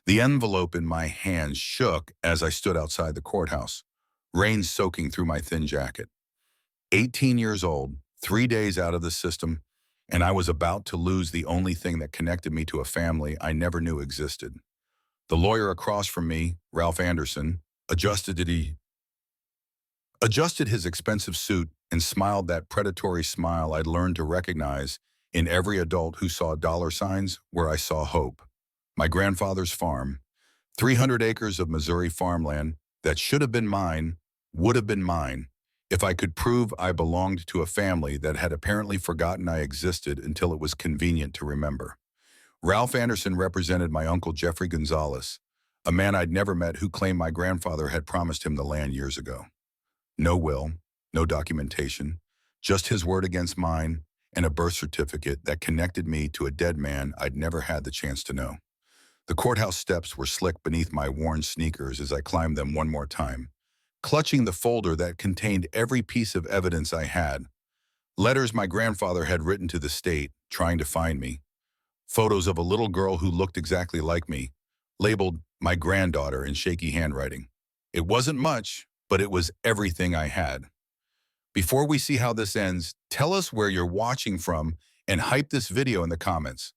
The envelope in my hand shook as I stood outside the courthouse, rain soaking through my thin jacket. 18 years old, 3 days out of the system, and I was about to lose the only thing that connected me to a family I never knew existed. The lawyer across from me, Ralph Anderson, adjusted it, adjusted his expensive suit and smiled that predatory smile I'd learned to recognize in every adult who saw dollar signs where I saw hope. My grandfather's farm, 300 acres of Missouri farmland that should have been mine, would have been mine, if I could prove I belonged to a family that had apparently forgotten I existed until it was convenient to remember. Ralph Anderson represented my uncle Jeffrey Gonzalez, a man I'd never met who claimed my grandfather had promised him the land years ago. No will, no documentation, just his word against mine and a birth certificate that connected me to a dead man I'd never had the chance to know. The courthouse steps were slick beneath my worn sneakers as I climbed them one more time, clutching the folder that contained every piece of evidence I had. Letters my grandfather had written to the state, trying to find me. Photos of a little girl who looked exactly like me, labeled my granddaughter in shaky handwriting. It wasn't much, but it was everything I had. Before we see how this ends, tell us where you're watching from and hype this video in the comments.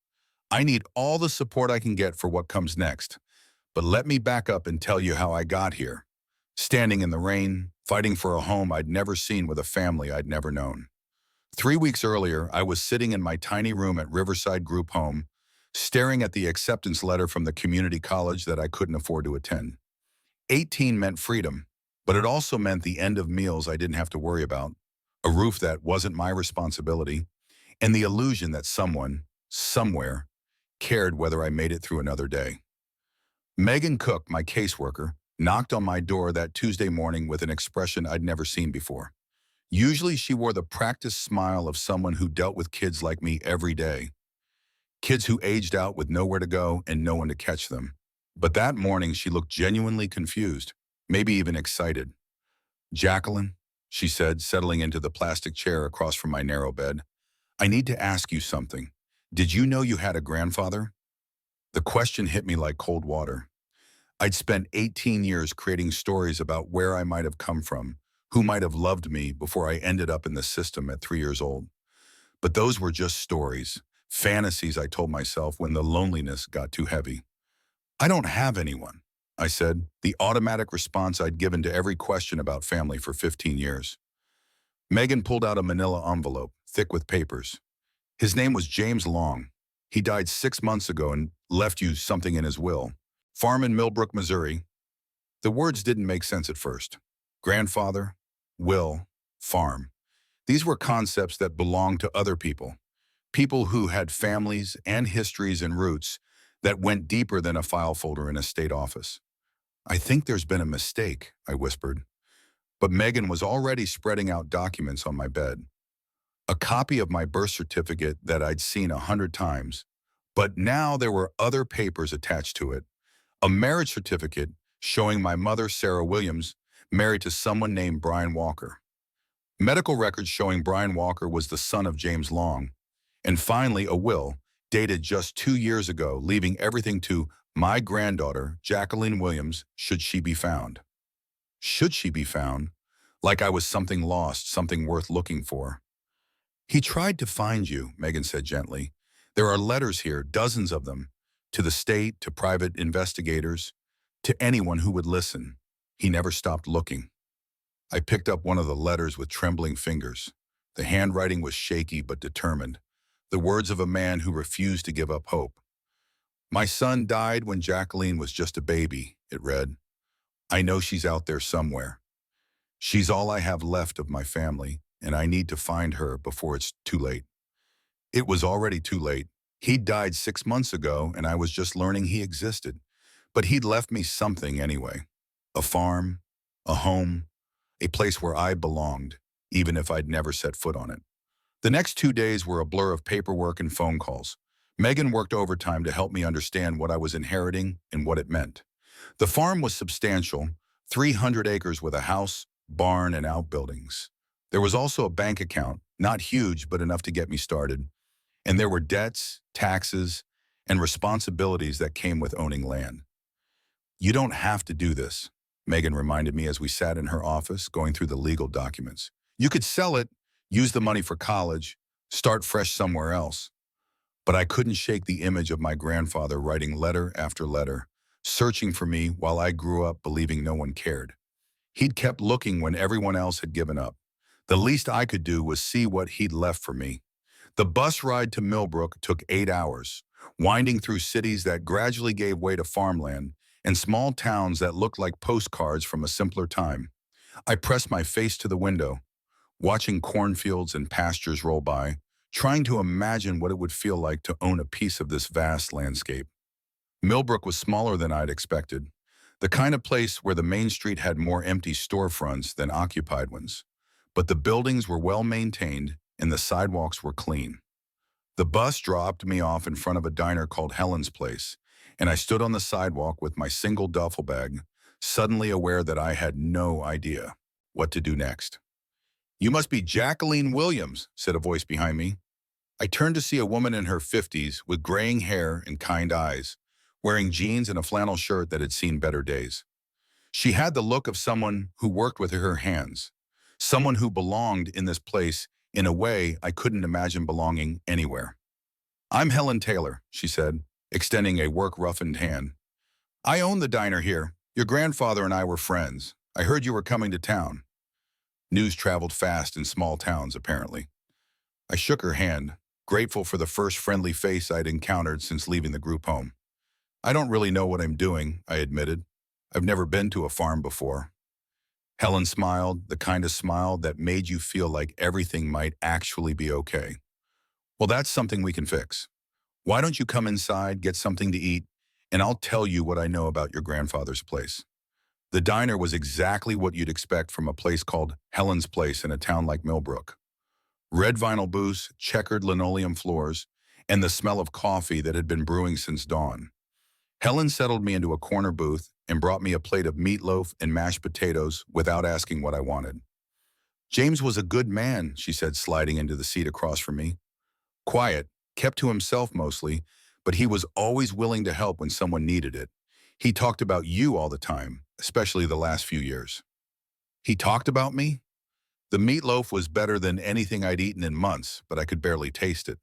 I need all the support I can get for what comes next. But let me back up and tell you how I got here. Standing in the rain, fighting for a home I'd never seen with a family I'd never known. 3 weeks earlier, I was sitting in my tiny room at Riverside Group Home, staring at the acceptance letter from the community college that I couldn't afford to attend. 18 meant freedom, but it also meant the end of meals I didn't have to worry about, a roof that wasn't my responsibility, and the illusion that someone, somewhere, cared whether I made it through another day. Megan Cook, my caseworker, knocked on my door that Tuesday morning with an expression I'd never seen before. Usually she wore the practiced smile of someone who dealt with kids like me every day. Kids who aged out with nowhere to go and no one to catch them. But that morning she looked genuinely confused, maybe even excited. "Jacqueline," she said, settling into the plastic chair across from my narrow bed, "I need to ask you something. Did you know you had a grandfather?" The question hit me like cold water. I'd spent 18 years creating stories about where I might have come from, who might have loved me before I ended up in the system at 3 years old. But those were just stories, fantasies I told myself when the loneliness got too heavy. "I don't have anyone," I said, the automatic response I'd given to every question about family for 15 years. Megan pulled out a manila envelope, thick with papers. "His name was James Long. He died 6 months ago and left you something in his will. Farm in Millbrook, Missouri." The words didn't make sense at first. Grandfather, will, farm. These were concepts that belonged to other people. People who had families and histories and roots that went deeper than a file folder in a state office. "I think there's been a mistake," I whispered. But Megan was already spreading out documents on my bed. A copy of my birth certificate that I'd seen 100 times. But now there were other papers attached to it. A marriage certificate showing my mother, Sarah Williams, married to someone named Brian Walker. Medical records showing Brian Walker was the son of James Long. And finally, a will, dated just 2 years ago, leaving everything to my granddaughter, Jacqueline Williams, should she be found. Should she be found? Like I was something lost, something worth looking for. "He tried to find you," Megan said gently. "There are letters here, dozens of them, to the state, to private investigators, to anyone who would listen. He never stopped looking." I picked up one of the letters with trembling fingers. The handwriting was shaky but determined, the words of a man who refused to give up hope. "My son died when Jacqueline was just a baby," it read. "I know she's out there somewhere. She's all I have left of my family, and I need to find her before it's too late." It was already too late. He'd died 6 months ago, and I was just learning he existed. But he'd left me something anyway. A farm, a home, a place where I belonged, even if I'd never set foot on it. The next 2 days were a blur of paperwork and phone calls. Megan worked overtime to help me understand what I was inheriting and what it meant. The farm was substantial, 300 acres with a house, barn, and outbuildings. There was also a bank account, not huge but enough to get me started. And there were debts, taxes, and responsibilities that came with owning land. You don't have to do this, Megan reminded me as we sat in her office going through the legal documents. You could sell it, use the money for college, start fresh somewhere else. But I couldn't shake the image of my grandfather writing letter after letter, searching for me while I grew up believing no one cared. He'd kept looking when everyone else had given up. The least I could do was see what he'd left for me. The bus ride to Millbrook took 8 hours, winding through cities that gradually gave way to farmland and small towns that looked like postcards from a simpler time. I pressed my face to the window, watching cornfields and pastures roll by, trying to imagine what it would feel like to own a piece of this vast landscape. Millbrook was smaller than I'd expected, the kind of place where the main street had more empty storefronts than occupied ones. But the buildings were well maintained and the sidewalks were clean. The bus dropped me off in front of a diner called Helen's Place, and I stood on the sidewalk with my single duffel bag, suddenly aware that I had no idea what to do next. "You must be Jacqueline Williams," said a voice behind me. I turned to see a woman in her 50s with graying hair and kind eyes, wearing jeans and a flannel shirt that had seen better days. She had the look of someone who worked with her hands, someone who belonged in this place in a way I couldn't imagine belonging anywhere. "I'm Helen Taylor," she said, extending a work-roughened hand. "I own the diner here. Your grandfather and I were friends. I heard you were coming to town." News traveled fast in small towns, apparently. I shook her hand, grateful for the first friendly face I'd encountered since leaving the group home. "I don't really know what I'm doing," I admitted. "I've never been to a farm before." Helen smiled, the kind of smile that made you feel like everything might actually be okay. "Well, that's something we can fix. Why don't you come inside, get something to eat, and I'll tell you what I know about your grandfather's place." The diner was exactly what you'd expect from a place called Helen's Place in a town like Millbrook. Red vinyl booths, checkered linoleum floors, and the smell of coffee that had been brewing since dawn. Helen settled me into a corner booth and brought me a plate of meatloaf and mashed potatoes without asking what I wanted. "James was a good man," she said, sliding into the seat across from me. "Quiet, kept to himself mostly, but he was always willing to help when someone needed it. He talked about you all the time, especially the last few years." "He talked about me?" The meatloaf was better than anything I'd eaten in months, but I could barely taste it.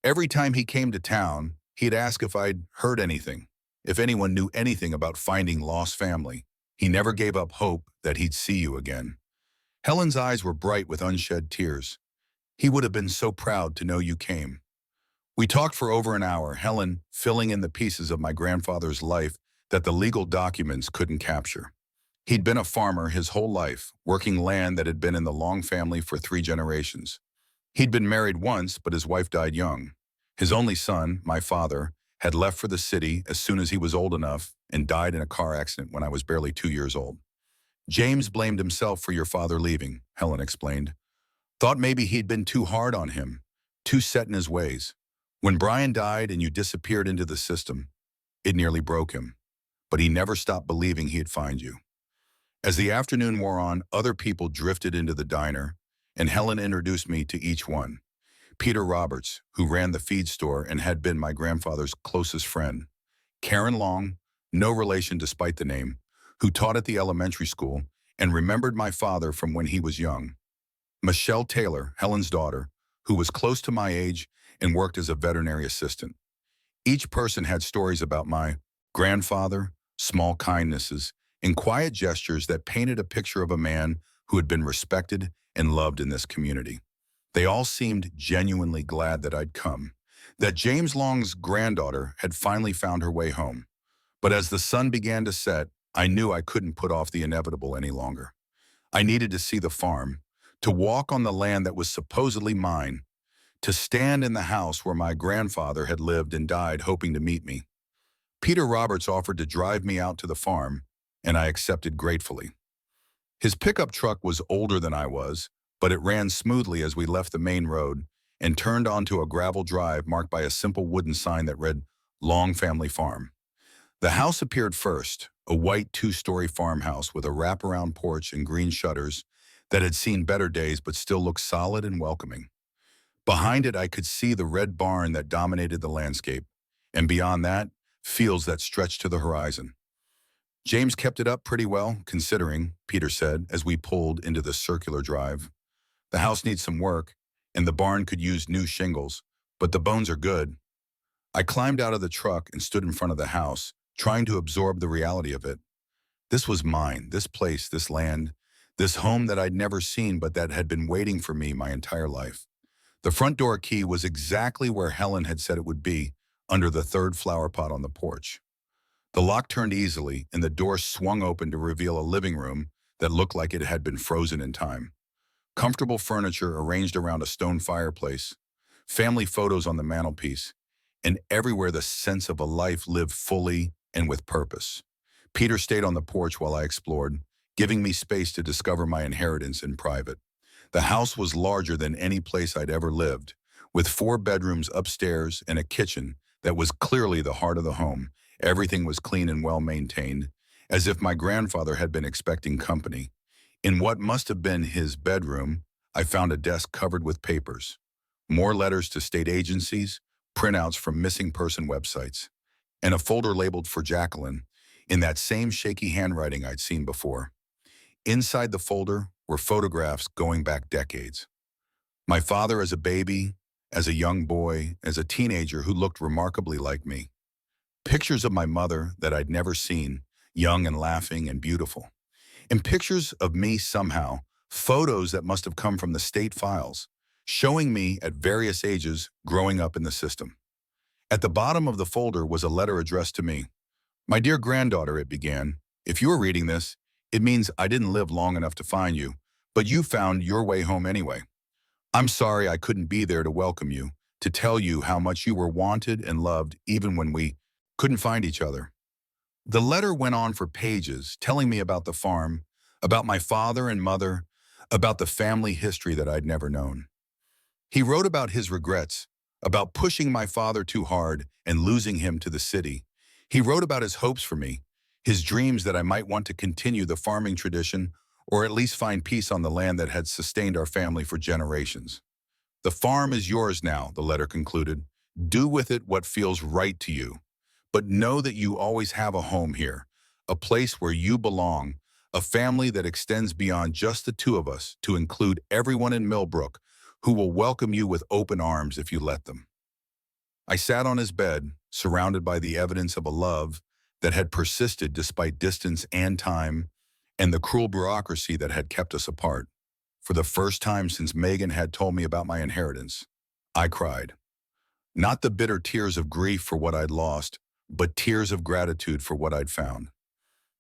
"Every time he came to town, he'd ask if I'd heard anything, if anyone knew anything about finding lost family. He never gave up hope that he'd see you again." Helen's eyes were bright with unshed tears. "He would have been so proud to know you came." We talked for over an hour, Helen filling in the pieces of my grandfather's life that the legal documents couldn't capture. He'd been a farmer his whole life, working land that had been in the Long family for 3 generations. He'd been married once, but his wife died young. His only son, my father, had left for the city as soon as he was old enough and died in a car accident when I was barely 2 years old. "James blamed himself for your father leaving," Helen explained. "Thought maybe he'd been too hard on him, too set in his ways. When Brian died and you disappeared into the system, it nearly broke him. But he never stopped believing he'd find you." As the afternoon wore on, other people drifted into the diner, and Helen introduced me to each one. Peter Roberts, who ran the feed store and had been my grandfather's closest friend. Karen Long, no relation despite the name, who taught at the elementary school and remembered my father from when he was young. Michelle Taylor, Helen's daughter, who was close to my age and worked as a veterinary assistant. Each person had stories about my grandfather, small kindnesses, and quiet gestures that painted a picture of a man who had been respected and loved in this community. They all seemed genuinely glad that I'd come, that James Long's granddaughter had finally found her way home. But as the sun began to set, I knew I couldn't put off the inevitable any longer. I needed to see the farm, to walk on the land that was supposedly mine, to stand in the house where my grandfather had lived and died hoping to meet me. Peter Roberts offered to drive me out to the farm, and I accepted gratefully. His pickup truck was older than I was, but it ran smoothly as we left the main road and turned onto a gravel drive marked by a simple wooden sign that read, "Long Family Farm." The house appeared first, a white 2-story farmhouse with a wraparound porch and green shutters that had seen better days but still looked solid and welcoming. Behind it, I could see the red barn that dominated the landscape, and beyond that, fields that stretched to the horizon. James kept it up pretty well, considering, Peter said as we pulled into the circular drive. The house needs some work, and the barn could use new shingles, but the bones are good. I climbed out of the truck and stood in front of the house, trying to absorb the reality of it. This was mine, this place, this land, this home that I'd never seen but that had been waiting for me my entire life. The front door key was exactly where Helen had said it would be, under the third flower pot on the porch. The lock turned easily, and the door swung open to reveal a living room that looked like it had been frozen in time. Comfortable furniture arranged around a stone fireplace, family photos on the mantelpiece, and everywhere the sense of a life lived fully and with purpose. Peter stayed on the porch while I explored, giving me space to discover my inheritance in private. The house was larger than any place I'd ever lived, with 4 bedrooms upstairs and a kitchen that was clearly the heart of the home. Everything was clean and well maintained, as if my grandfather had been expecting company. In what must have been his bedroom, I found a desk covered with papers, more letters to state agencies, printouts from missing person websites, and a folder labeled for Jacqueline in that same shaky handwriting I'd seen before. Inside the folder were photographs going back decades. My father as a baby, as a young boy, as a teenager who looked remarkably like me. Pictures of my mother that I'd never seen, young and laughing and beautiful. And pictures of me somehow, photos that must have come from the state files, showing me at various ages growing up in the system. At the bottom of the folder was a letter addressed to me. "My dear granddaughter," it began, "if you are reading this, it means I didn't live long enough to find you, but you found your way home anyway. I'm sorry I couldn't be there to welcome you, to tell you how much you were wanted and loved even when we couldn't find each other." The letter went on for pages, telling me about the farm, about my father and mother, about the family history that I'd never known. He wrote about his regrets, about pushing my father too hard and losing him to the city. He wrote about his hopes for me, his dreams that I might want to continue the farming tradition or at least find peace on the land that had sustained our family for generations. "The farm is yours now," the letter concluded. "Do with it what feels right to you. But know that you always have a home here, a place where you belong, a family that extends beyond just the two of us to include everyone in Millbrook who will welcome you with open arms if you let them." I sat on his bed, surrounded by the evidence of a love that had persisted despite distance and time, and the cruel bureaucracy that had kept us apart. For the first time since Megan had told me about my inheritance, I cried. Not the bitter tears of grief for what I'd lost, but tears of gratitude for what I'd found.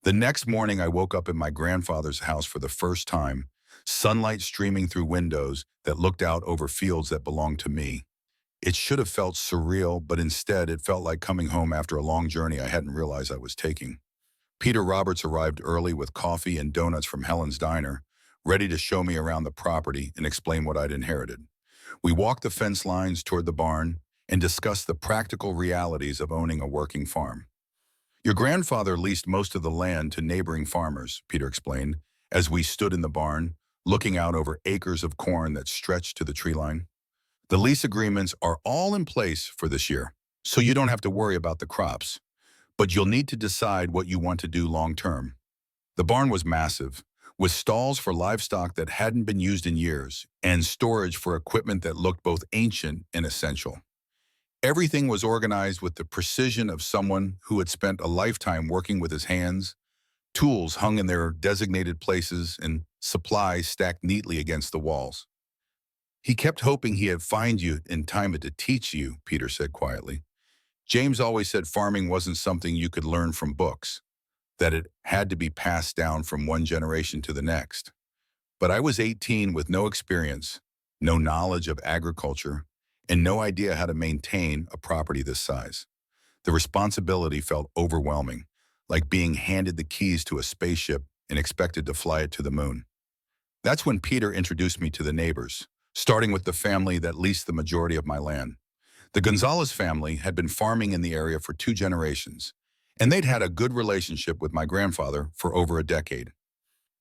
The next morning, I woke up in my grandfather's house for the first time, sunlight streaming through windows that looked out over fields that belonged to me. It should have felt surreal, but instead it felt like coming home after a long journey I hadn't realized I was taking. Peter Roberts arrived early with coffee and donuts from Helen's Diner, ready to show me around the property and explain what I'd inherited. We walked the fence lines toward the barn and discussed the practical realities of owning a working farm. "Your grandfather leased most of the land to neighboring farmers," Peter explained, as we stood in the barn, looking out over acres of corn that stretched to the tree line. "The lease agreements are all in place for this year, so you don't have to worry about the crops. But you'll need to decide what you want to do long term." The barn was massive, with stalls for livestock that hadn't been used in years, and storage for equipment that looked both ancient and essential. Everything was organized with the precision of someone who had spent a lifetime working with his hands, tools hung in their designated places, and supplies stacked neatly against the walls. "He kept hoping he'd find you in time to teach you," Peter said quietly. "James always said farming wasn't something you could learn from books, that it had to be passed down from one generation to the next. But I was 18 with no experience, no knowledge of agriculture, and no idea how to maintain a property this size. The responsibility felt overwhelming, like being handed the keys to a spaceship and expected to fly it to the moon." That's when Peter introduced me to the neighbors, starting with the family that leased the majority of my land. The Gonzalez family had been farming in the area for 2 generations, and they'd had a good relationship with my grandfather for over a decade.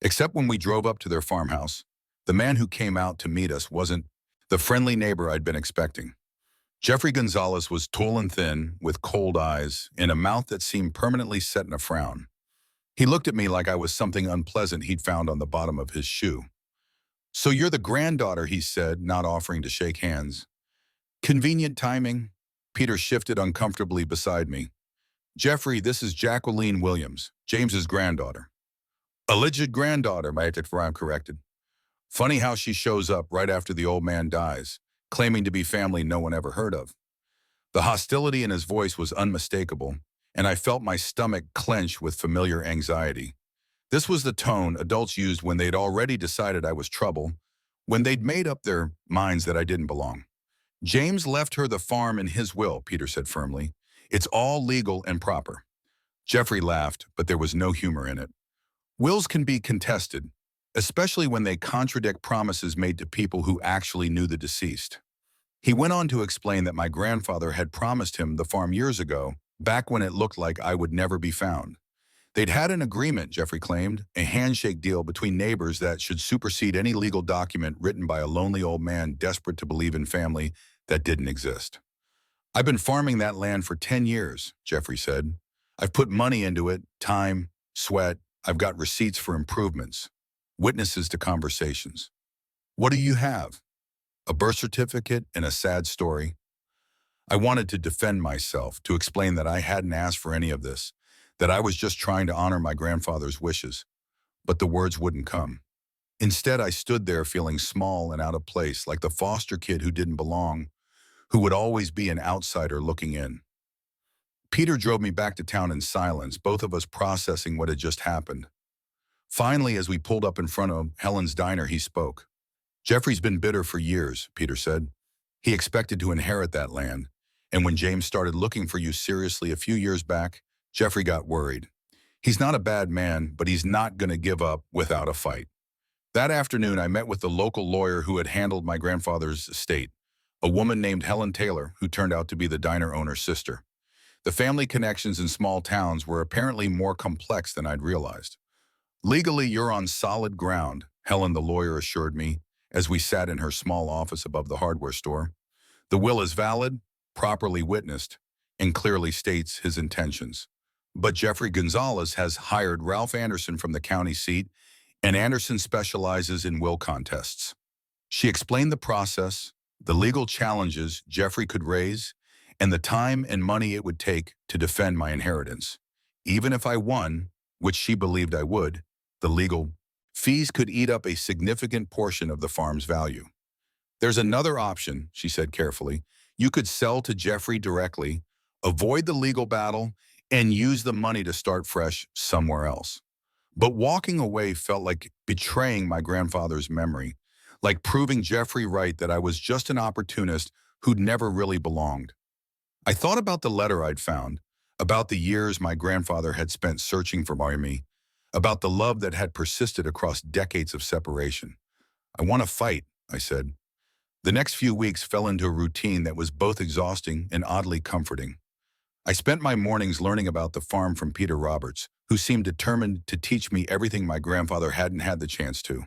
Except when we drove up to their farmhouse, the man who came out to meet us wasn't the friendly neighbor I'd been expecting. Jeffrey Gonzalez was tall and thin, with cold eyes, and a mouth that seemed permanently set in a frown. He looked at me like I was something unpleasant he'd found on the bottom of his shoe. "So you're the granddaughter," he said, not offering to shake hands. "Convenient timing." Peter shifted uncomfortably beside me. "Jeffrey, this is Jacqueline Williams, James's granddaughter." "Alleged granddaughter," my Ram corrected. "Funny how she shows up right after the old man dies, claiming to be family no one ever heard of." The hostility in his voice was unmistakable, and I felt my stomach clench with familiar anxiety. This was the tone adults used when they'd already decided I was trouble, when they'd made up their minds that I didn't belong. "James left her the farm in his will," Peter said firmly. "It's all legal and proper." Jeffrey laughed, but there was no humor in it. "Wills can be contested, especially when they contradict promises made to people who actually knew the deceased." He went on to explain that my grandfather had promised him the farm years ago, back when it looked like I would never be found. They'd had an agreement, Jeffrey claimed, a handshake deal between neighbors that should supersede any legal document written by a lonely old man desperate to believe in family that didn't exist. "I've been farming that land for 10 years, Jeffrey said. "I've put money into it, time, sweat. I've got receipts for improvements, witnesses to conversations." "What do you have?" "A birth certificate and a sad story." I wanted to defend myself, to explain that I hadn't asked for any of this, that I was just trying to honor my grandfather's wishes. But the words wouldn't come. Instead, I stood there feeling small and out of place, like the foster kid who didn't belong, who would always be an outsider looking in. Peter drove me back to town in silence, both of us processing what had just happened. Finally, as we pulled up in front of Helen's diner, he spoke. "Jeffrey's been bitter for years," Peter said. "He expected to inherit that land, and when James started looking for you seriously a few years back, Jeffrey got worried. He's not a bad man, but he's not going to give up without a fight." That afternoon, I met with the local lawyer who had handled my grandfather's estate, a woman named Helen Taylor, who turned out to be the diner owner's sister. The family connections in small towns were apparently more complex than I'd realized. "Legally, you're on solid ground," Helen the lawyer assured me as we sat in her small office above the hardware store. "The will is valid, properly witnessed, and clearly states his intentions. But Jeffrey Gonzalez has hired Ralph Anderson from the county seat, and Anderson specializes in will contests." She explained the process, the legal challenges Jeffrey could raise, and the time and money it would take to defend my inheritance. Even if I won, which she believed I would, the legal fees could eat up a significant portion of the farm's value. "There's another option," she said carefully. "You could sell to Jeffrey directly, avoid the legal battle, and use the money to start fresh somewhere else." But walking away felt like betraying my grandfather's memory, like proving Jeffrey right that I was just an opportunist who'd never really belonged. I thought about the letter I'd found, about the years my grandfather had spent searching for me, about the love that had persisted across decades of separation. "I want to fight," I said. The next few weeks fell into a routine that was both exhausting and oddly comforting. I spent my mornings learning about the farm from Peter Roberts, who seemed determined to teach me everything my grandfather hadn't had the chance to.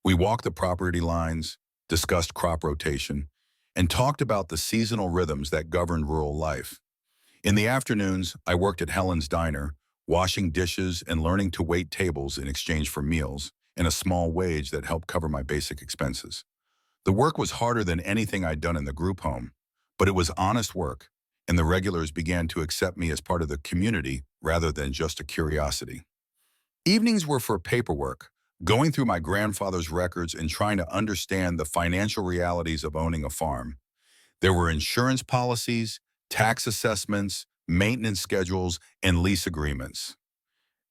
We walked the property lines, discussed crop rotation, and talked about the seasonal rhythms that governed rural life. In the afternoons, I worked at Helen's diner, washing dishes and learning to wait tables in exchange for meals and a small wage that helped cover my basic expenses. The work was harder than anything I'd done in the group home, but it was honest work, and the regulars began to accept me as part of the community rather than just a curiosity. Evenings were for paperwork, going through my grandfather's records and trying to understand the financial realities of owning a farm. There were insurance policies, tax assessments, maintenance schedules, and lease agreements.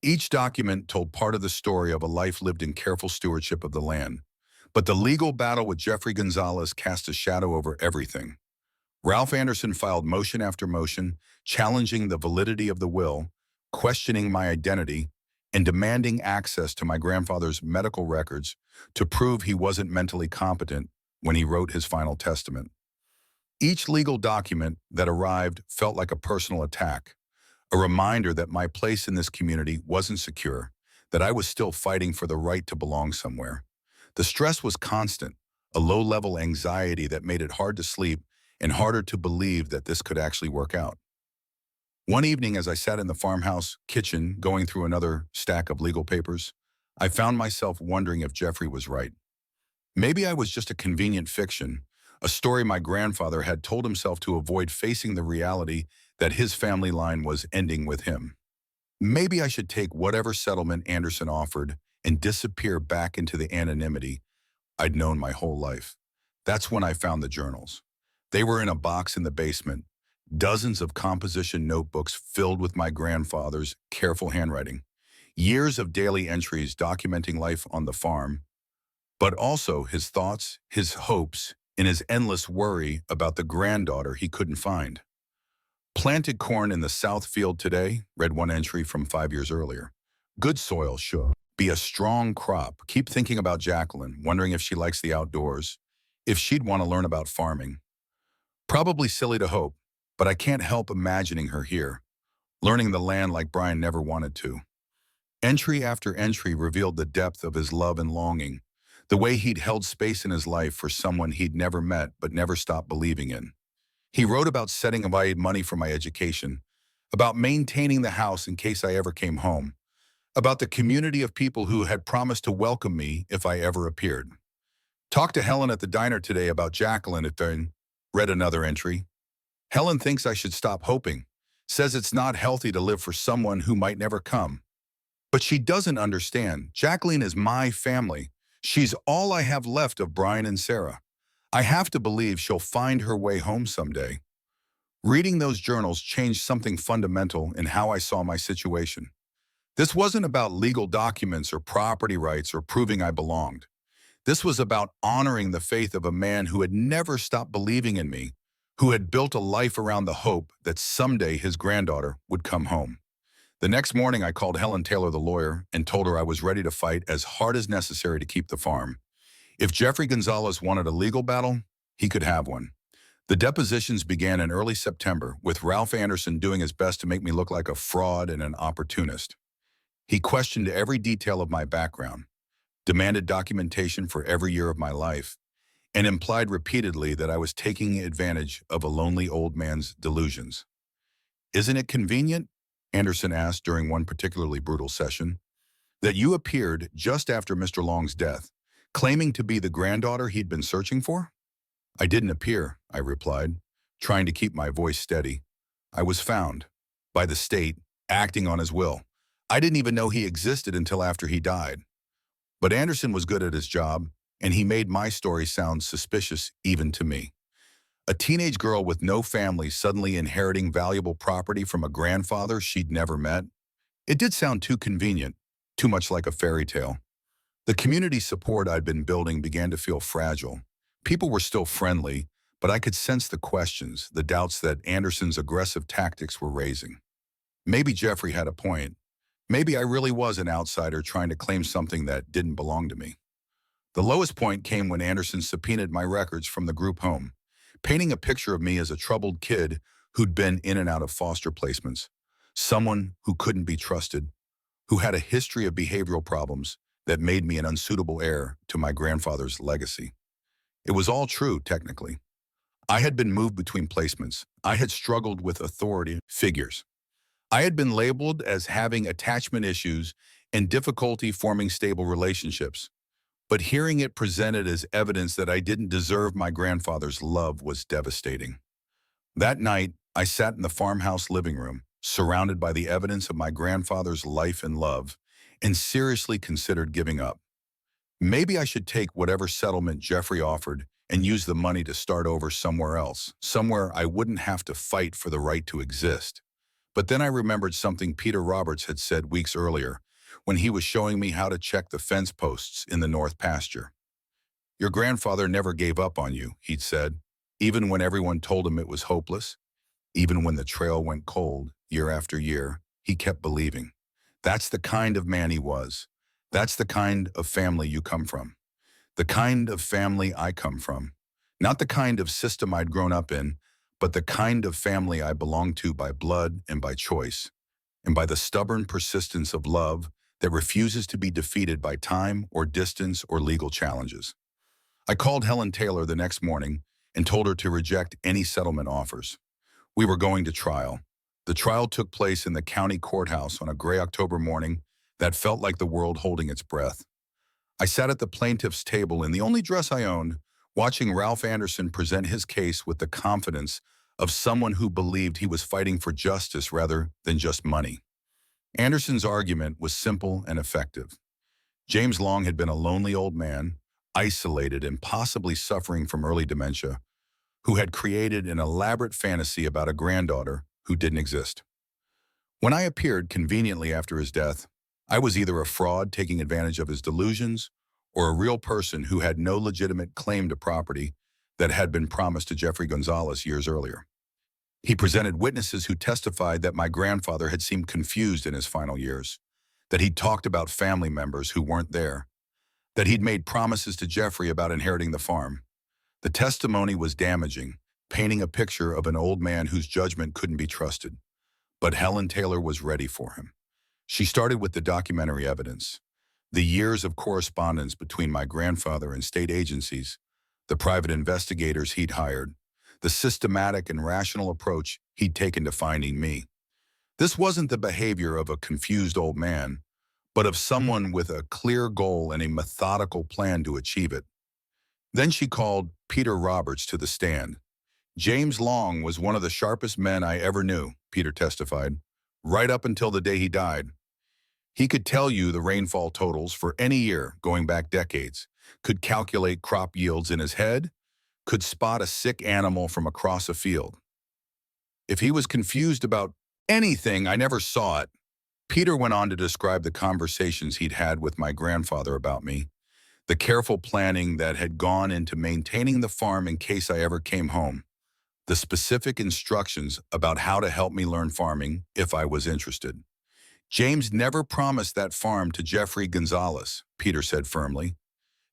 Each document told part of the story of a life lived in careful stewardship of the land. But the legal battle with Jeffrey Gonzalez cast a shadow over everything. Ralph Anderson filed motion after motion, challenging the validity of the will, questioning my identity, and demanding access to my grandfather's medical records to prove he wasn't mentally competent when he wrote his final testament. Each legal document that arrived felt like a personal attack, a reminder that my place in this community wasn't secure, that I was still fighting for the right to belong somewhere. The stress was constant, a low-level anxiety that made it hard to sleep and harder to believe that this could actually work out. One evening, as I sat in the farmhouse kitchen going through another stack of legal papers, I found myself wondering if Jeffrey was right. Maybe I was just a convenient fiction, a story my grandfather had told himself to avoid facing the reality that his family line was ending with him. Maybe I should take whatever settlement Anderson offered and disappear back into the anonymity I'd known my whole life. That's when I found the journals. They were in a box in the basement, dozens of composition notebooks filled with my grandfather's careful handwriting, years of daily entries documenting life on the farm, but also his thoughts, his hopes, and his endless worry about the granddaughter he couldn't find. Planted corn in the south field today, read one entry from 5 years earlier. Good soil should be a strong crop. Keep thinking about Jacqueline, wondering if she likes the outdoors, if she'd want to learn about farming. Probably silly to hope, but I can't help imagining her here, learning the land like Brian never wanted to. Entry after entry revealed the depth of his love and longing, the way he'd held space in his life for someone he'd never met but never stopped believing in. He wrote about setting aside money for my education, about maintaining the house in case I ever came home, about the community of people who had promised to welcome me if I ever appeared. Talked to Helen at the diner today about Jacqueline at the read another entry. Helen thinks I should stop hoping, says it's not healthy to live for someone who might never come. But she doesn't understand. Jacqueline is my family. She's all I have left of Brian and Sarah. I have to believe she'll find her way home someday. Reading those journals changed something fundamental in how I saw my situation. This wasn't about legal documents or property rights or proving I belonged. This was about honoring the faith of a man who had never stopped believing in me, who had built a life around the hope that someday his granddaughter would come home. The next morning, I called Helen Taylor, the lawyer, and told her I was ready to fight as hard as necessary to keep the farm. If Jeffrey Gonzalez wanted a legal battle, he could have one. The depositions began in early September, with Ralph Anderson doing his best to make me look like a fraud and an opportunist. He questioned every detail of my background, demanded documentation for every year of my life, and implied repeatedly that I was taking advantage of a lonely old man's delusions. "Isn't it convenient," Anderson asked during one particularly brutal session, "that you appeared just after Mr. Long's death, claiming to be the granddaughter he'd been searching for?" "I didn't appear," I replied, trying to keep my voice steady. "I was found, by the state, acting on his will. I didn't even know he existed until after he died." But Anderson was good at his job, and he made my story sound suspicious even to me. A teenage girl with no family suddenly inheriting valuable property from a grandfather she'd never met. It did sound too convenient, too much like a fairy tale. The community support I'd been building began to feel fragile. People were still friendly, but I could sense the questions, the doubts that Anderson's aggressive tactics were raising. Maybe Jeffrey had a point. Maybe I really was an outsider trying to claim something that didn't belong to me. The lowest point came when Anderson subpoenaed my records from the group home, painting a picture of me as a troubled kid who'd been in and out of foster placements, someone who couldn't be trusted, who had a history of behavioral problems that made me an unsuitable heir to my grandfather's legacy. It was all true, technically. I had been moved between placements. I had struggled with authority figures. I had been labeled as having attachment issues and difficulty forming stable relationships. But hearing it presented as evidence that I didn't deserve my grandfather's love was devastating. That night, I sat in the farmhouse living room, surrounded by the evidence of my grandfather's life and love, and seriously considered giving up. Maybe I should take whatever settlement Jeffrey offered and use the money to start over somewhere else, somewhere I wouldn't have to fight for the right to exist. But then I remembered something Peter Roberts had said weeks earlier, when he was showing me how to check the fence posts in the north pasture. "Your grandfather never gave up on you," he'd said, "even when everyone told him it was hopeless, even when the trail went cold year after year, he kept believing. That's the kind of man he was. That's the kind of family you come from. The kind of family I come from. Not the kind of system I'd grown up in, but the kind of family I belong to by blood and by choice, and by the stubborn persistence of love that refuses to be defeated by time or distance or legal challenges." I called Helen Taylor the next morning and told her to reject any settlement offers. We were going to trial. The trial took place in the county courthouse on a gray October morning that felt like the world holding its breath. I sat at the plaintiff's table in the only dress I owned, watching Ralph Anderson present his case with the confidence of someone who believed he was fighting for justice rather than just money. Anderson's argument was simple and effective. James Long had been a lonely old man, isolated and possibly suffering from early dementia, who had created an elaborate fantasy about a granddaughter who didn't exist. When I appeared conveniently after his death, I was either a fraud taking advantage of his delusions or a real person who had no legitimate claim to property that had been promised to Jeffrey Gonzalez years earlier. He presented witnesses who testified that my grandfather had seemed confused in his final years, that he'd talked about family members who weren't there, that he'd made promises to Jeffrey about inheriting the farm. The testimony was damaging, painting a picture of an old man whose judgment couldn't be trusted. But Helen Taylor was ready for him. She started with the documentary evidence, the years of correspondence between my grandfather and state agencies, the private investigators he'd hired, the systematic and rational approach he'd taken to finding me. This wasn't the behavior of a confused old man, but of someone with a clear goal and a methodical plan to achieve it. Then she called Peter Roberts to the stand. James Long was one of the sharpest men I ever knew, Peter testified, right up until the day he died. He could tell you the rainfall totals for any year going back decades, could calculate crop yields in his head, could spot a sick animal from across a field. If he was confused about anything, I never saw it. Peter went on to describe the conversations he'd had with my grandfather about me, the careful planning that had gone into maintaining the farm in case I ever came home, the specific instructions about how to help me learn farming if I was interested. James never promised that farm to Jeffrey Gonzalez, Peter said firmly.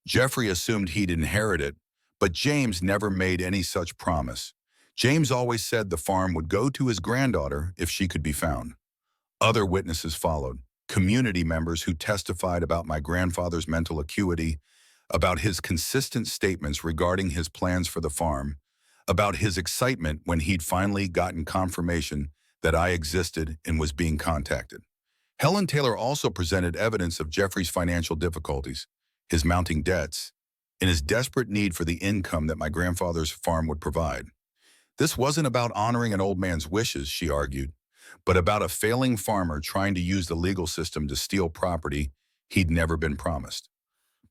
Jeffrey assumed he'd inherit it, but James never made any such promise. James always said the farm would go to his granddaughter if she could be found. Other witnesses followed, community members who testified about my grandfather's mental acuity, about his consistent statements regarding his plans for the farm, about his excitement when he'd finally gotten confirmation that I existed and was being contacted. Helen Taylor also presented evidence of Jeffrey's financial difficulties, his mounting debts, and his desperate need for the income that my grandfather's farm would provide. This wasn't about honoring an old man's wishes, she argued, but about a failing farmer trying to use the legal system to steal property he'd never been promised.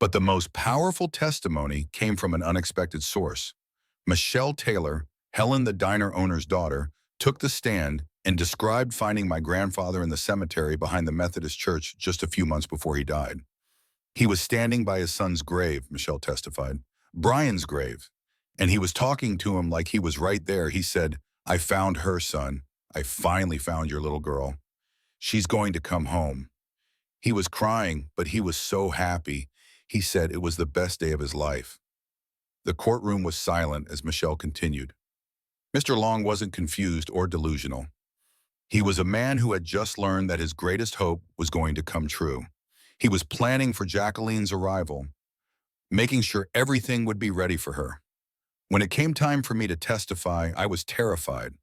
But the most powerful testimony came from an unexpected source. Michelle Taylor, Helen the diner owner's daughter, took the stand and described finding my grandfather in the cemetery behind the Methodist church just a few months before he died. He was standing by his son's grave, Michelle testified, Brian's grave, and he was talking to him like he was right there. He said, "I found her, son. I finally found your little girl. She's going to come home." He was crying, but he was so happy. He said it was the best day of his life. The courtroom was silent as Michelle continued. Mr. Long wasn't confused or delusional. He was a man who had just learned that his greatest hope was going to come true. He was planning for Jacqueline's arrival, making sure everything would be ready for her. When it came time for me to testify, I was terrified.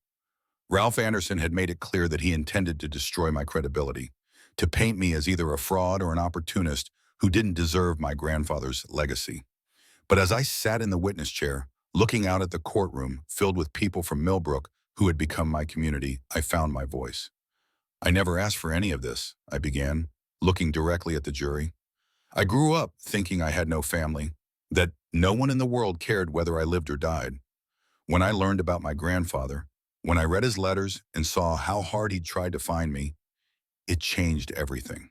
Ralph Anderson had made it clear that he intended to destroy my credibility, to paint me as either a fraud or an opportunist who didn't deserve my grandfather's legacy. But as I sat in the witness chair, looking out at the courtroom filled with people from Millbrook who had become my community, I found my voice. "I never asked for any of this," I began, looking directly at the jury. "I grew up thinking I had no family, that no one in the world cared whether I lived or died. When I learned about my grandfather, when I read his letters and saw how hard he'd tried to find me, it changed everything.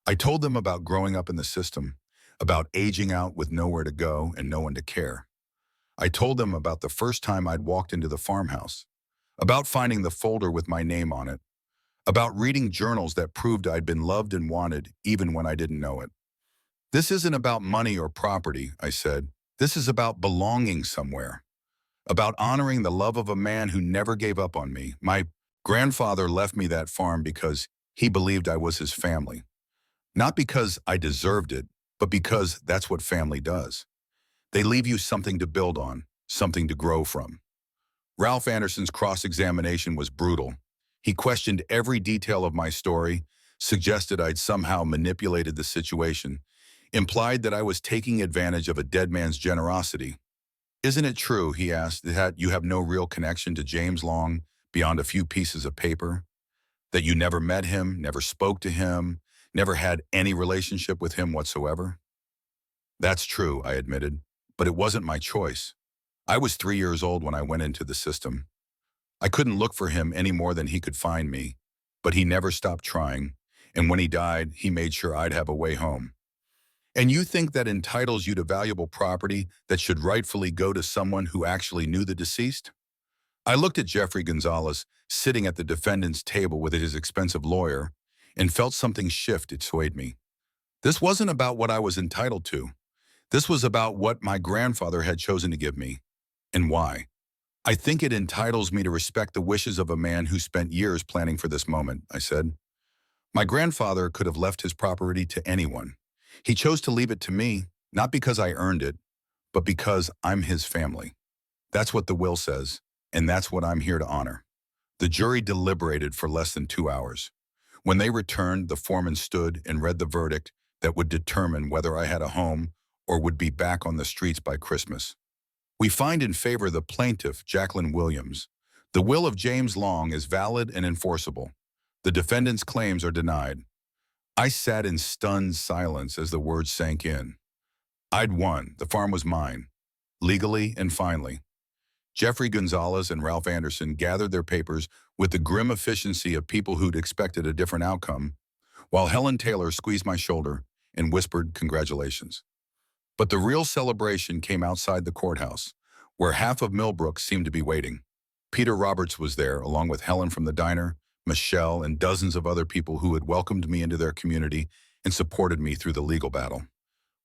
I told them about growing up in the system, about aging out with nowhere to go and no one to care. I told them about the first time I'd walked into the farmhouse, about finding the folder with my name on it, about reading journals that proved I'd been loved and wanted even when I didn't know it. This isn't about money or property," I said. "This is about belonging somewhere, about honoring the love of a man who never gave up on me. My grandfather left me that farm because he believed I was his family. Not because I deserved it, but because that's what family does. They leave you something to build on, something to grow from." Ralph Anderson's cross-examination was brutal. He questioned every detail of my story, suggested I'd somehow manipulated the situation, implied that I was taking advantage of a dead man's generosity. "Isn't it true," he asked, "that you have no real connection to James Long beyond a few pieces of paper? That you never met him, never spoke to him, never had any relationship with him whatsoever?" "That's true," I admitted, "but it wasn't my choice. I was 3 years old when I went into the system. I couldn't look for him any more than he could find me, but he never stopped trying, and when he died, he made sure I'd have a way home." "And you think that entitles you to valuable property that should rightfully go to someone who actually knew the deceased?" I looked at Jeffrey Gonzalez sitting at the defendant's table with his expensive lawyer and felt something shift. It swayed me. This wasn't about what I was entitled to. This was about what my grandfather had chosen to give me, and why. "I think it entitles me to respect the wishes of a man who spent years planning for this moment," I said. "My grandfather could have left his property to anyone. He chose to leave it to me, not because I earned it, but because I'm his family. That's what the will says, and that's what I'm here to honor." The jury deliberated for less than 2 hours. When they returned, the foreman stood and read the verdict that would determine whether I had a home or would be back on the streets by Christmas. "We find in favor the plaintiff, Jacqueline Williams. The will of James Long is valid and enforceable. The defendant's claims are denied." I sat in stunned silence as the words sank in. I'd won. The farm was mine, legally and finally. Jeffrey Gonzalez and Ralph Anderson gathered their papers with the grim efficiency of people who'd expected a different outcome, while Helen Taylor squeezed my shoulder and whispered congratulations. But the real celebration came outside the courthouse, where half of Millbrook seemed to be waiting. Peter Roberts was there, along with Helen from the diner, Michelle, and dozens of other people who had welcomed me into their community and supported me through the legal battle.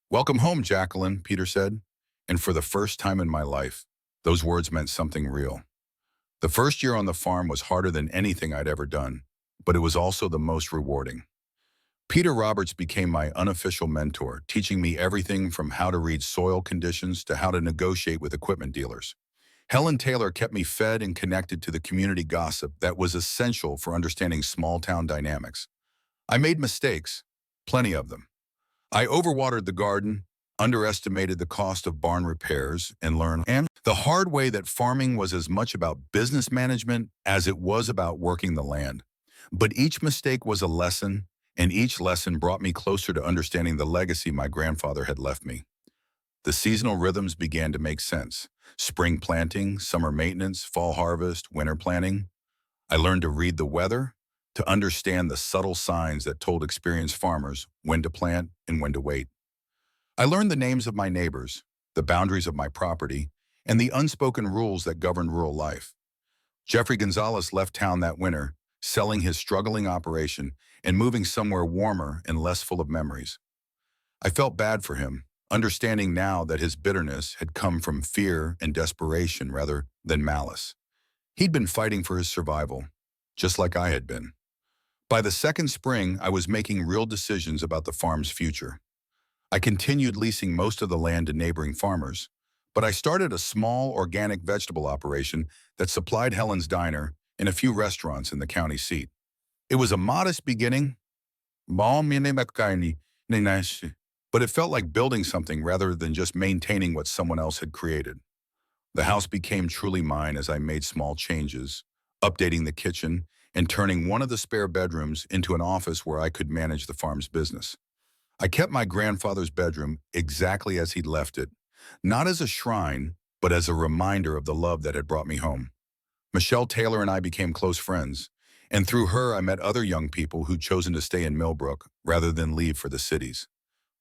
"Welcome home, Jacqueline," Peter said. And for the first time in my life, those words meant something real. The first year on the farm was harder than anything I'd ever done, but it was also the most rewarding. Peter Roberts became my unofficial mentor, teaching me everything from how to read soil conditions to how to negotiate with equipment dealers. Helen Taylor kept me fed and connected to the community gossip that was essential for understanding small-town dynamics. I made mistakes, plenty of them. I overwatered the garden, underestimated the cost of barn repairs, and learned the hard way that farming was as much about business management as it was about working the land. But each mistake was a lesson, and each lesson brought me closer to understanding the legacy my grandfather had left me. The seasonal rhythms began to make sense. Spring planting, summer maintenance, fall harvest, winter planting. I learned to read the weather, to understand the subtle signs that told experienced farmers when to plant and when to wait. I learned the names of my neighbors, the boundaries of my property, and the unspoken rules that govern rural life. Jeffrey Gonzalez left town that winter, selling his struggling operation and moving somewhere warmer and less full of memories. I felt bad for him, understanding now that his bitterness had come from fear and desperation rather than malice. He'd been fighting for his survival, just like I had been. By the second spring, I was making real decisions about the farm's future. I continued leasing most of the land to neighboring farmers, but I started a small organic vegetable operation that supplied Helen's diner and a few restaurants in the county seat. It was a modest beginning, but it felt like building something rather than just maintaining what someone else had created. The house became truly mine as I made small changes, updating the kitchen and turning one of the spare bedrooms into an office where I could manage the farm's business. I kept my grandfather's bedroom exactly as he'd left it, not as a shrine, but as a reminder of the love that had brought me home. Michelle Taylor and I became close friends, and through her I met other young people who'd chosen to stay in Millbrook rather than leave for the cities.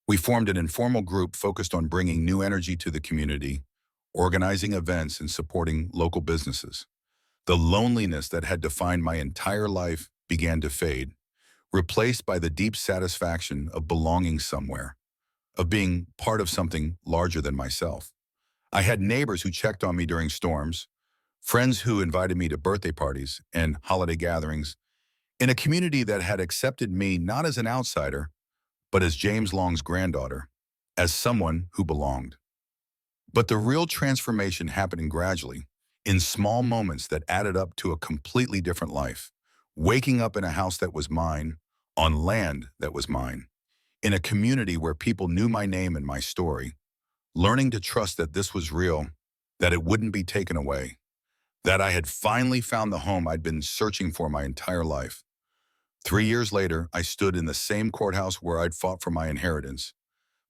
We formed an informal group focused on bringing new energy to the community, organizing events, and supporting local businesses. The loneliness that had defined my entire life began to fade, replaced by the deep satisfaction of belonging somewhere, of being part of something larger than myself. I had neighbors who checked on me during storms, friends who invited me to birthday parties and holiday gatherings, in a community that had accepted me not as an outsider, but as James Long's granddaughter, as someone who belonged. But the real transformation happened gradually, in small moments that added up to a completely different life. waking up in a house that was mine, on land that was mine, in a community where people knew my name and my story, learning to trust that this was real, that it wouldn't be taken away, that I had finally found the home I'd been searching for my entire life. 3 years later, I stood in the same courthouse where I'd fought for my inheritance,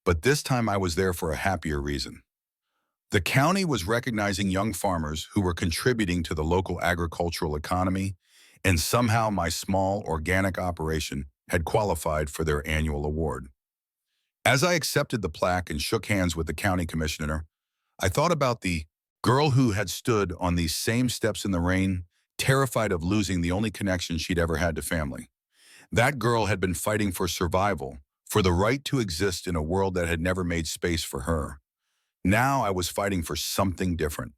but this time I was there for a happier reason. The county was recognizing young farmers who were contributing to the local agricultural economy, and somehow my small organic operation had qualified for their annual award. As I accepted the plaque and shook hands with the county commissioner, I thought about the girl who had stood on these same steps in the rain, terrified of losing the only connection she'd ever had to family. That girl had been fighting for survival, for the right to exist in a world that had never made space for her. Now I was fighting for something different.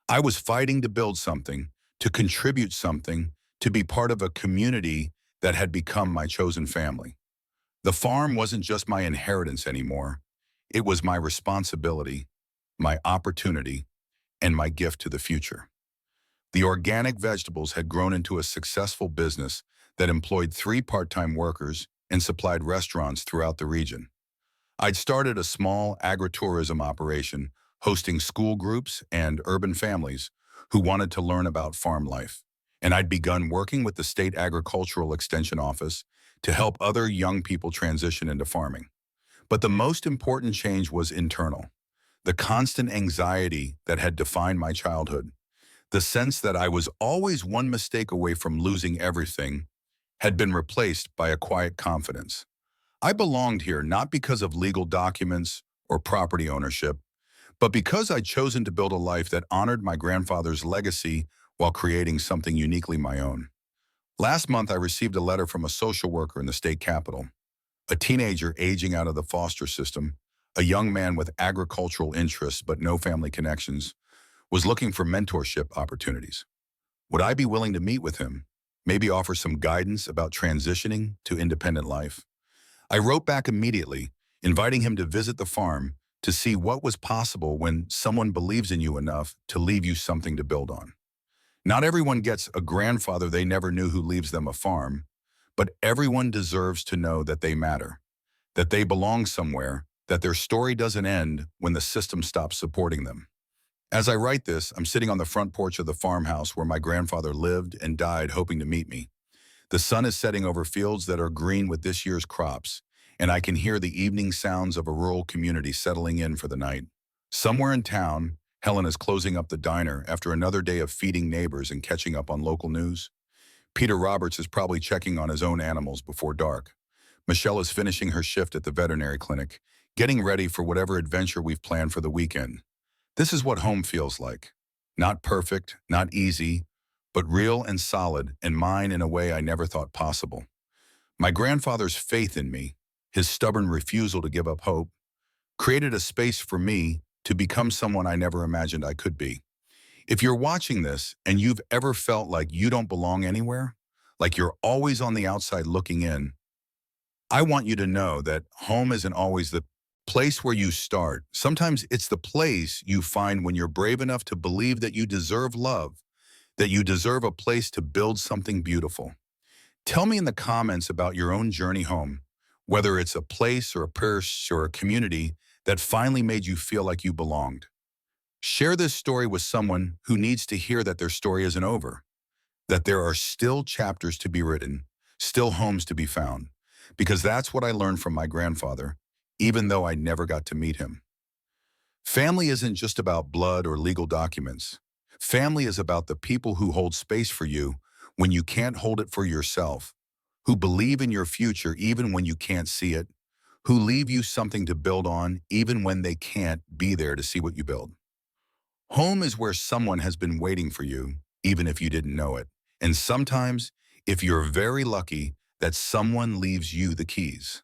I was fighting to build something, to contribute something, to be part of a community that had become my chosen family. The farm wasn't just my inheritance anymore. It was my responsibility, my opportunity, and my gift to the future. The organic vegetables had grown into a successful business that employed 3 part-time workers and supplied restaurants throughout the region. I'd started a small agritourism operation hosting school groups and urban families who wanted to learn about farm life. And I'd begun working with the State Agricultural Extension Office to help other young people transition into farming. But the most important change was internal. The constant anxiety that had defined my childhood, the sense that I was always one mistake away from losing everything, had been replaced by a quiet confidence. I belonged here not because of legal documents or property ownership, but because I'd chosen to build a life that honored my grandfather's legacy while creating something uniquely my own. Last month, I received a letter from a social worker in the state capitol, a teenager aging out of the foster system, a young man with agricultural interests but no family connections, was looking for mentorship opportunities. Would I be willing to meet with him, maybe offer some guidance about transitioning to independent life? I wrote back immediately, inviting him to visit the farm to see what was possible when someone believes in you enough to leave you something to build on. Not everyone gets a grandfather they never knew who leaves them a farm, but everyone deserves to know that they matter, that they belong somewhere, that their story doesn't end when the system stops supporting them. As I write this, I'm sitting on the front porch of the farmhouse where my grandfather lived and died, hoping to meet me. The sun is setting over fields that are green with this year's crops, and I can hear the evening sounds of a rural community settling in for the night. Somewhere in town, Helen is closing up the diner after another day of feeding neighbors and catching up on local news. Peter Roberts is probably checking on his own animals before dark. Michelle is finishing her shift at the veterinary clinic, getting ready for whatever adventure we've planned for the weekend. This is what home feels like. Not perfect, not easy, but real and solid, and mine in a way I never thought possible. My grandfather's faith in me, his stubborn refusal to give up hope, created a space for me to become someone I never imagined I could be. If you're watching this and you've ever felt like you don't belong anywhere, like you're always on the outside looking in, I want you to know that home isn't always the place where you start. Sometimes it's the place you find when you're brave enough to believe that you deserve love, that you deserve a place to build something beautiful. Tell me in the comments about your own journey home, whether it's a place or a purse or a community that finally made you feel like you belonged. Share this story with someone who needs to hear that their story isn't over, that there are still chapters to be written, still homes to be found, because that's what I learned from my grandfather, even though I never got to meet him. Family isn't just about blood or legal documents. Family is about the people who hold space for you when you can't hold it for yourself, who believe in your future even when you can't see it, who leave you something to build on even when they can't be there to see what you build. Home is where someone has been waiting for you, even if you didn't know it. And sometimes, if you're very lucky, that someone leaves you the keys.